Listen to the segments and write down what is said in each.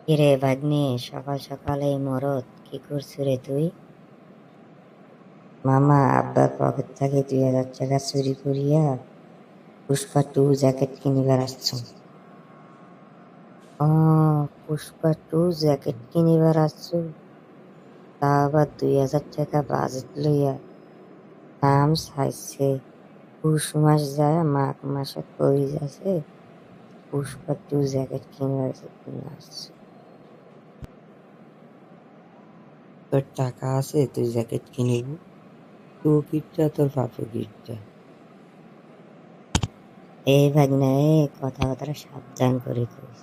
কিরে ভাগ্নে, সকাল সকাল এই মরদ কি করছো রে তুই? মামা আব্বার পকেট থেকে 2,000 টাকা চুরি করিয়া পুষ্পা 2 জ্যাকেট কিনিবার আসছ? ও, পুষ্পা 2 জ্যাকেট কিনিবার আসছ? তা আবার 2,000 টাকা বাজেট লইয়া? নাম চাইছে পুষ মাস যায় মাঘ মাসে কই যাচ্ছে পুষ্পা 2 জ্যাকেট কিনিবার জন্য আসছ? তোর টাকা আছে, তুই জ্যাকেট কিনবি? তুই কিটটা, তোর বাপের কিটটা। এই ভাগ্নে, কথাবার্তা সাবধান করে কইস।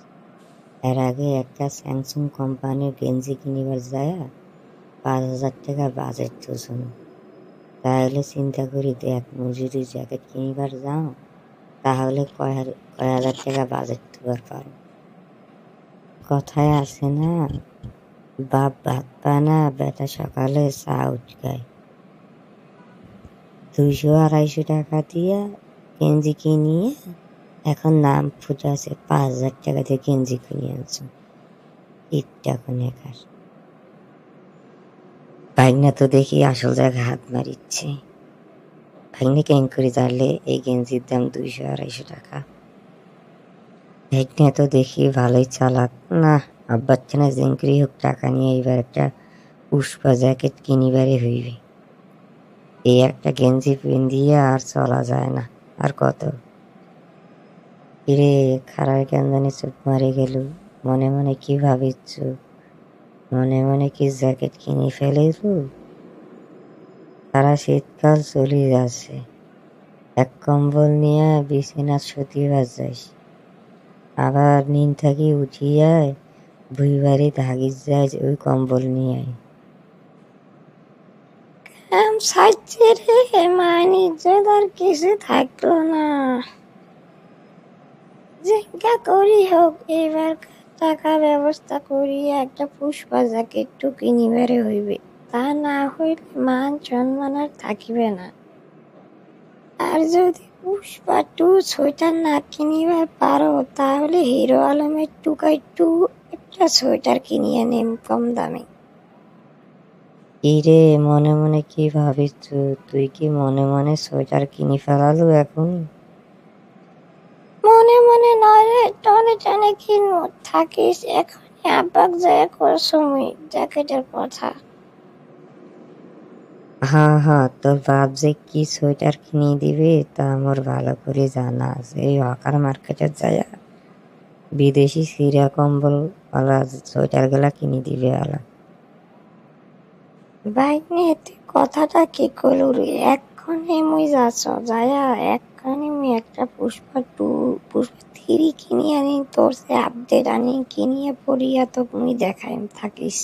এর আগে একটা স্যামসুং কোম্পানির গেঞ্জি কিনিবার যায় 5,000 টাকা বাজেট তুলছুন। তাহলে চিন্তা করি দেখ, মুই যদি জ্যাকেট কিনিবার যাও তাহলে কয় হাজার টাকা বাজেট তুলবার পারো। কথায় আছে না, বাপ ভাত পায় না, বেটা সকালে চা উঠকায়। 200-250 টাকা দিয়া গেঞ্জি কিনিয়ে এখন নাম ফুটাছে 5,000 টাকা দিয়ে গেঞ্জি কিনে আনছো। ইটটা কোনে কার ভাগনা তো দেখি আসল জায়গায় হাত মারিচ্ছে। ভাগ্নে কেন করে জানলে এই গেঞ্জির দাম 200-250 টাকা? ভাগ্নে তো দেখি ভালোই চালাক। না, আব্বার চেনা যেঙ্করি হোক টাকা নিয়ে এবার একটা পুষ্পা জ্যাকেট কিনিবারে হইবে। এই একটা গেঞ্জি পিন্দিয়া আর চলা যায় না। আর কত? কিরে খারাপ কেন জানি চুপ মারি গেল? মনে মনে কি ভাবিচ্ছ? মনে মনে কি জ্যাকেট কিনে ফেলেছ? সারা শীতকাল চলে যাচ্ছে, এক কম্বল নিয়ে বিছানা শুতিবার যাইস, আবার নিন থাকি উঠিয়ায় ভুই বাড়ি ধাগিস যাই ওই কম্বল নিয়ে। সাইছে রে, মানি আর কিছু থাকলো না। যেটা করি হোক, এবার টাকা ব্যবস্থা করি একটা পুষ্পা জ্যাকেট কিনিবারে হইবে। তা না হইলে মান সম্মান আর থাকিবে না। আর যদি পুষ্পা 2 সোয়েটার না কিনিবার পারো তাহলে হিরো আলমের টুকাই 2 একটা সোয়েটার কিনিয়ে নেম কম দামে। ইরে মনে মনে কি ভাবিস? তুই কি মনে মনে সোয়েটার কিনি ফেলালু এখন? মনে মনে নয় রে, টনে টনে কিনবো। থাকিস এখনই আব্বাক যায় করছো মুই জ্যাকেটের কথা। হ্যাঁ হ্যাঁ, তোর বাপ যে কি সোয়েটার কিনে দিবে তা আমার ভালো করে জানা আছে। এই হকার মার্কেটে যায় বিদেশি সিরা কম্বল ওলা সোয়েটার গুলা কিনে দিবে ওলা। বাইক নিয়ে তুই কথাটা কি করলু রে? এক্ষণে মুই যাচ্ছ যায়া এক্ষণে মুই একটা পুষ্পা 3 কিনি আনি, তোর সে আপডেট আনি কিনিয়ে পড়িয়া তো মুই দেখাইম, থাকিস।